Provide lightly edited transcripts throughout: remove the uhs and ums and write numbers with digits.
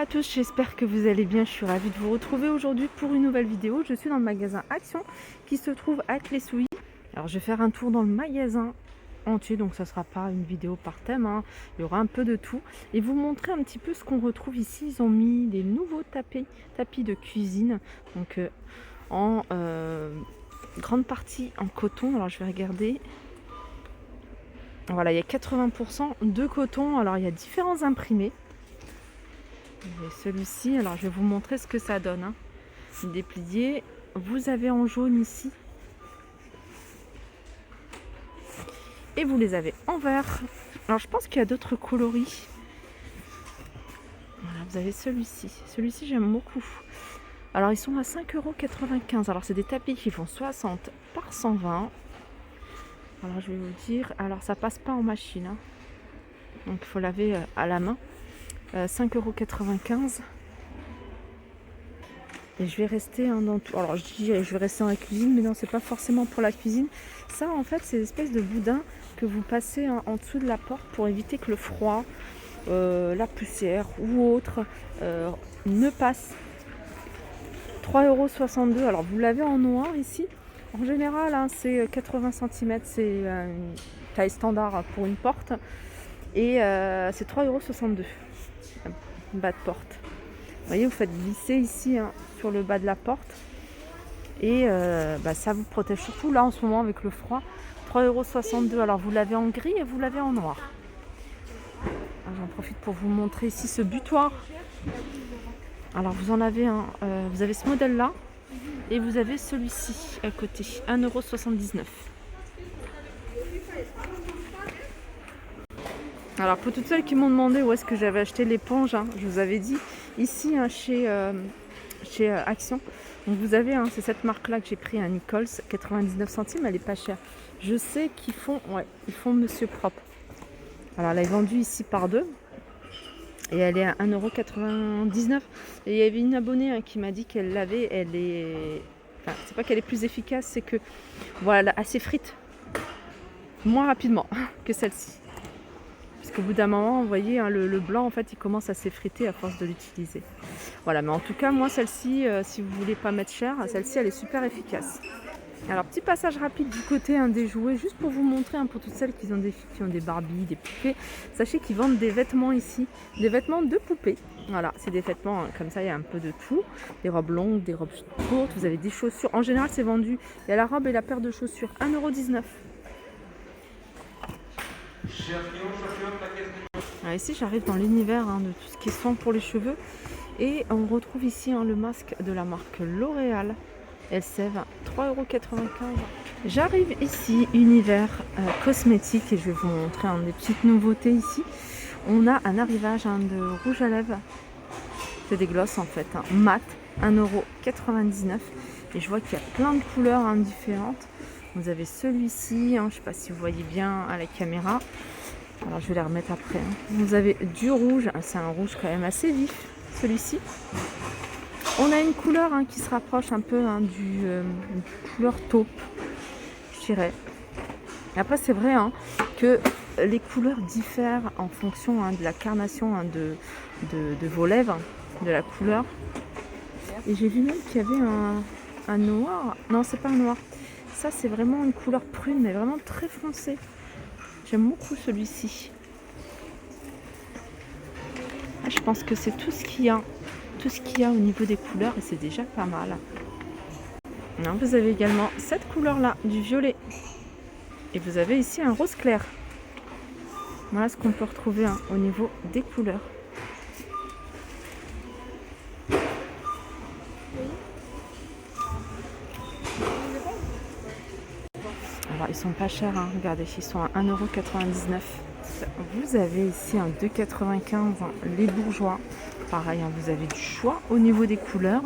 à tous, j'espère que vous allez bien. Je suis ravie de vous retrouver aujourd'hui pour une nouvelle vidéo. Je suis dans le magasin Action qui se trouve à Clé-Souilly. Alors je vais faire un tour dans le magasin entier, donc ça ne sera pas une vidéo par thème, hein. Il y aura un peu de tout. Et vous montrer un petit peu ce qu'on retrouve ici. Ils ont mis des nouveaux tapis de cuisine, donc en grande partie en coton. Alors je vais regarder. Voilà, il y a 80% de coton. Alors il y a différents imprimés. Et celui-ci, alors je vais vous montrer ce que ça donne, hein. Déplié, vous avez en jaune ici. Et vous les avez en vert. Alors je pense qu'il y a d'autres coloris. Voilà, vous avez celui-ci. Celui-ci j'aime beaucoup. Alors ils sont à 5,95 €. Alors c'est des tapis qui font 60 par 120. Alors je vais vous dire, alors ça passe pas en machine, hein. Donc il faut laver à la main. 5,95 €. Et je vais rester dans tout. Alors je dis je vais rester dans la cuisine, mais non, c'est pas forcément pour la cuisine. Ça en fait c'est l'espèce de boudin que vous passez en dessous de la porte pour éviter que le froid, la poussière ou autre ne passe. 3,62 €. Alors vous l'avez en noir ici. En général hein, c'est 80 cm, c'est une taille standard pour une porte. Et c'est 3,62 €. Bas de porte. Vous voyez, vous faites glisser ici hein, sur le bas de la porte et ça vous protège surtout là en ce moment avec le froid. 3,62 €. Alors vous l'avez en gris et vous l'avez en noir. J'en profite pour vous montrer ici ce butoir. Alors vous en avez un, vous avez ce modèle là et vous avez celui-ci à côté, 1,79 €. Alors pour toutes celles qui m'ont demandé où est-ce que j'avais acheté l'éponge, hein, je vous avais dit ici hein, chez Action. Donc vous avez, hein, c'est cette marque-là que j'ai pris, un Nichols, 99 centimes, elle est pas chère. Je sais qu'ils font, ils font Monsieur Propre. Alors elle est vendue ici par deux et elle est à 1,99 €. Et il y avait une abonnée hein, qui m'a dit qu'elle l'avait, elle est, enfin c'est pas qu'elle est plus efficace, c'est que voilà, elle s'effrite moins rapidement que celle-ci. Parce qu'au bout d'un moment, vous voyez, hein, le blanc, en fait, il commence à s'effriter à force de l'utiliser. Voilà, mais en tout cas, moi, celle-ci, si vous voulez pas mettre cher, celle-ci, elle est super efficace. Alors, petit passage rapide du côté hein, des jouets, juste pour vous montrer, hein, pour toutes celles qui ont des filles, qui ont des Barbies, des poupées. Sachez qu'ils vendent des vêtements ici, des vêtements de poupées. Voilà, c'est des vêtements, hein, comme ça, il y a un peu de tout. Des robes longues, des robes courtes, vous avez des chaussures. En général, c'est vendu. Il y a la robe et la paire de chaussures, 1,19 €. Alors ici j'arrive dans l'univers hein, de tout ce qui est soin pour les cheveux et on retrouve ici hein, le masque de la marque L'Oréal Elseve, 3,95 €. J'arrive ici univers cosmétique et je vais vous montrer hein, des petites nouveautés ici. On a un arrivage hein, de rouge à lèvres, c'est des glosses en fait, hein, mat, 1,99 € et je vois qu'il y a plein de couleurs hein, différentes. Vous avez celui-ci, hein, je ne sais pas si vous voyez bien à la caméra. Alors je vais les remettre après. Hein. Vous avez du rouge, c'est un rouge quand même assez vif, celui-ci. On a une couleur hein, qui se rapproche un peu hein, du couleur taupe, je dirais. Après c'est vrai hein, que les couleurs diffèrent en fonction hein, de la carnation hein, de vos lèvres, de la couleur. Et j'ai vu même qu'il y avait un noir. Non, c'est pas un noir. Ça c'est vraiment une couleur prune, mais vraiment très foncée. J'aime beaucoup celui-ci. Je pense que c'est tout ce qu'il y a au niveau des couleurs et c'est déjà pas mal. Alors, vous avez également cette couleur-là, du violet. Et vous avez ici un rose clair. Voilà ce qu'on peut retrouver hein, au niveau des couleurs. Alors ils sont pas chers, hein. Regardez, ils sont à 1,99 €. Vous avez ici un 2,95 € les bourgeois. Pareil, hein, vous avez du choix au niveau des couleurs.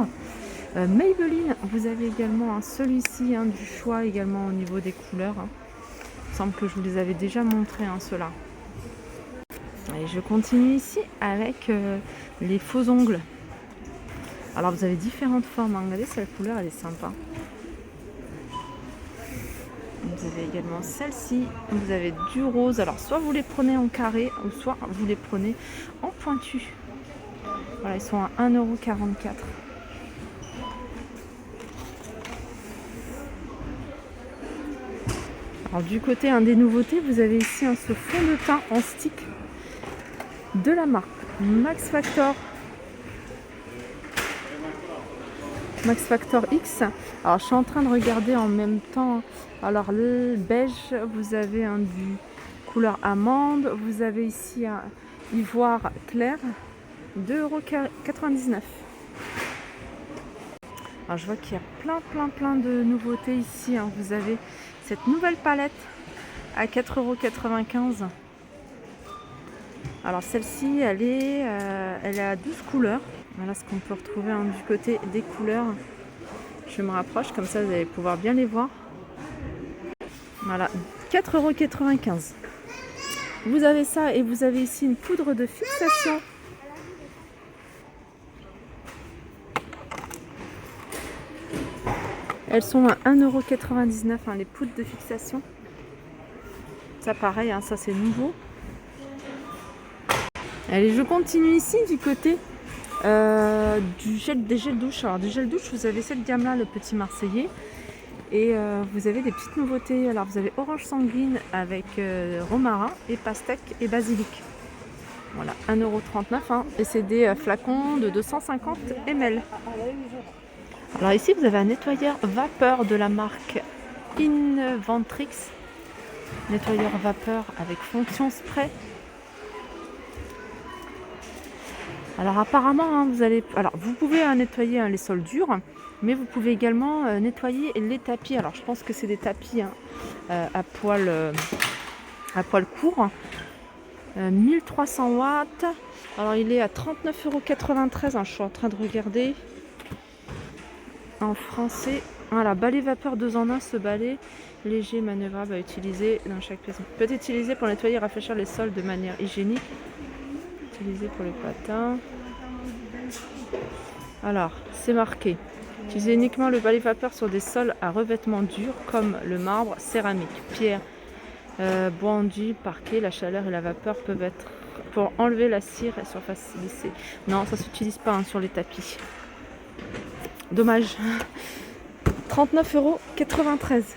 Maybelline, vous avez également hein, celui-ci, hein, du choix également au niveau des couleurs. Hein. Il me semble que je vous les avais déjà montrés, hein, ceux-là. Et je continue ici avec les faux ongles. Alors vous avez différentes formes. Hein. Regardez, cette couleur, elle est sympa. Vous avez également celle-ci, vous avez du rose, alors soit vous les prenez en carré ou soit vous les prenez en pointu. Voilà, ils sont à 1,44 €. Alors du côté des nouveautés, vous avez ici ce fond de teint en stick de la marque Max Factor X. Alors je suis en train de regarder en même temps. Alors le beige, vous avez du couleur amande, vous avez ici un ivoire clair, 2,99 €. Alors je vois qu'il y a plein de nouveautés ici. Vous avez cette nouvelle palette à 4,95 €. Alors celle-ci, elle est à 12 couleurs. Voilà ce qu'on peut retrouver du côté des couleurs. Je me rapproche, comme ça vous allez pouvoir bien les voir. Voilà, 4,95 €. Vous avez ça et vous avez ici une poudre de fixation. Elles sont à 1,99 € les poudres de fixation. Ça pareil, ça c'est nouveau. Allez, je continue ici du côté des gels douche. Alors des gels douche, vous avez cette gamme là, le petit Marseillais. Et vous avez des petites nouveautés. Alors vous avez orange sanguine avec romarin et pastèque et basilic. Voilà, 1,39 €. Et c'est des flacons de 250 ml. Alors ici vous avez un nettoyeur vapeur de la marque Inventrix. Nettoyeur vapeur avec fonction spray. Alors apparemment, vous pouvez nettoyer les sols durs, mais vous pouvez également nettoyer les tapis. Alors je pense que c'est des tapis à poil court. 1300 watts. Alors il est à 39,93 €. Je suis en train de regarder en français. Voilà, balai vapeur 2 en 1. Ce balai léger manœuvrable à utiliser dans chaque pièce. Peut être utilisé pour nettoyer et rafraîchir les sols de manière hygiénique. Utilisé pour les patins. Alors, c'est marqué. Utilisez uniquement le balai vapeur sur des sols à revêtement dur comme le marbre, céramique, pierre, bois enduit, parquet. La chaleur et la vapeur peuvent être pour enlever la cire et surface lissée. Non, ça ne s'utilise pas sur les tapis. Dommage. 39,93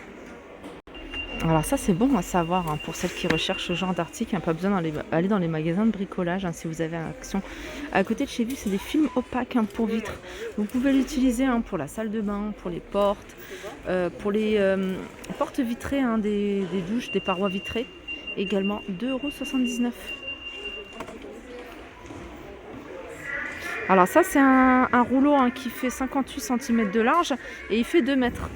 €. Alors ça c'est bon à savoir pour celles qui recherchent ce genre d'article. Pas besoin d'aller dans les magasins de bricolage si vous avez une action. À côté de chez vous, c'est des films opaques pour vitres. Vous pouvez l'utiliser pour la salle de bain, pour les portes, pour les portes vitrées des douches, des parois vitrées. Également 2,79 €. Alors ça c'est un rouleau qui fait 58 cm de large et il fait 2 mètres.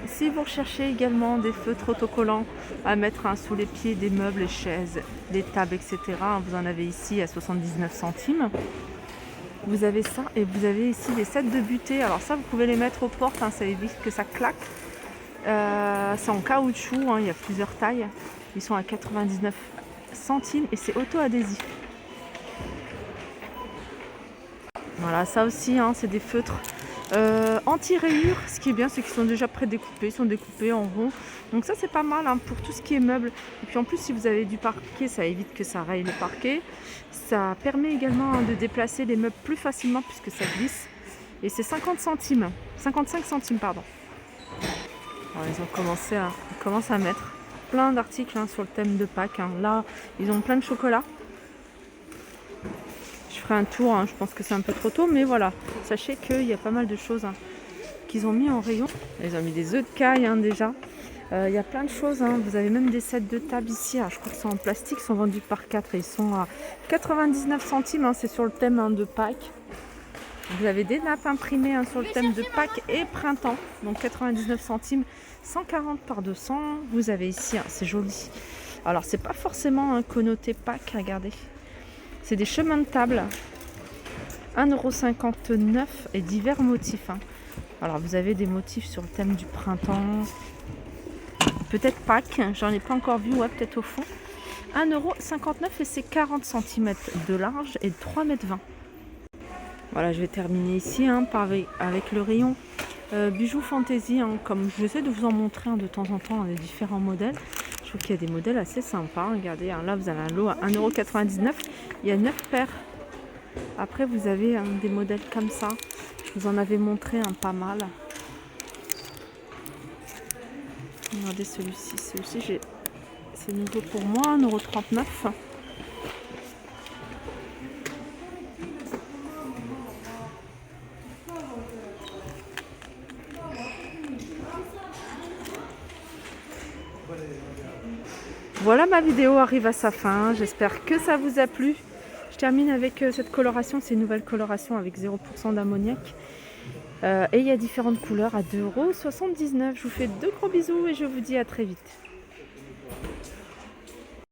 Si vous recherchez également des feutres autocollants à mettre sous les pieds des meubles, les chaises, les tables, etc., vous en avez ici à 79 centimes. Vous avez ça et vous avez ici des sets de butées. Alors ça, vous pouvez les mettre aux portes, ça évite que ça claque. C'est en caoutchouc, il y a plusieurs tailles. Ils sont à 99 centimes et c'est auto-adhésif. Voilà, ça aussi, c'est des feutres anti-rayures. Ce qui est bien, c'est qu'ils sont déjà prédécoupés, ils sont découpés en rond. Donc ça, c'est pas mal pour tout ce qui est meubles. Et puis en plus, si vous avez du parquet, ça évite que ça raye le parquet. Ça permet également de déplacer les meubles plus facilement puisque ça glisse. Et c'est 55 centimes, pardon. Alors, ils commencent à mettre plein d'articles sur le thème de Pâques. Là, ils ont plein de chocolat. Je ferai un tour, je pense que c'est un peu trop tôt, mais voilà. Sachez qu'il y a pas mal de choses qu'ils ont mis en rayon. Ils ont mis des œufs de caille déjà. Il y a plein de choses. Vous avez même des sets de table ici. Alors, je crois qu'ils sont en plastique, ils sont vendus par 4 et ils sont à 99 centimes. C'est sur le thème de Pâques. Vous avez des nappes imprimées sur le thème de Pâques et printemps. Donc 99 centimes, 140 par 200. Vous avez ici, c'est joli. Alors, c'est pas forcément connoté Pâques, regardez. C'est des chemins de table, 1,59 € et divers motifs. Alors vous avez des motifs sur le thème du printemps, peut-être Pâques, j'en ai pas encore vu, peut-être au fond. 1,59 € et c'est 40 cm de large et 3,20 m. Voilà, je vais terminer ici avec le rayon bijoux fantaisie, comme j'essaie de vous en montrer de temps en temps les différents modèles. Je trouve qu'il y a des modèles assez sympas. Regardez, hein, là vous avez un lot à 1,99 €. Il y a 9 paires. Après vous avez des modèles comme ça. Je vous en avais montré un pas mal. Regardez celui-ci. Celui-ci, c'est nouveau pour moi, 1,39 €. Voilà, ma vidéo arrive à sa fin. J'espère que ça vous a plu. Je termine avec cette coloration. C'est une nouvelle coloration avec 0% d'ammoniac. Et il y a différentes couleurs à 2,79 €. Je vous fais de gros bisous et je vous dis à très vite.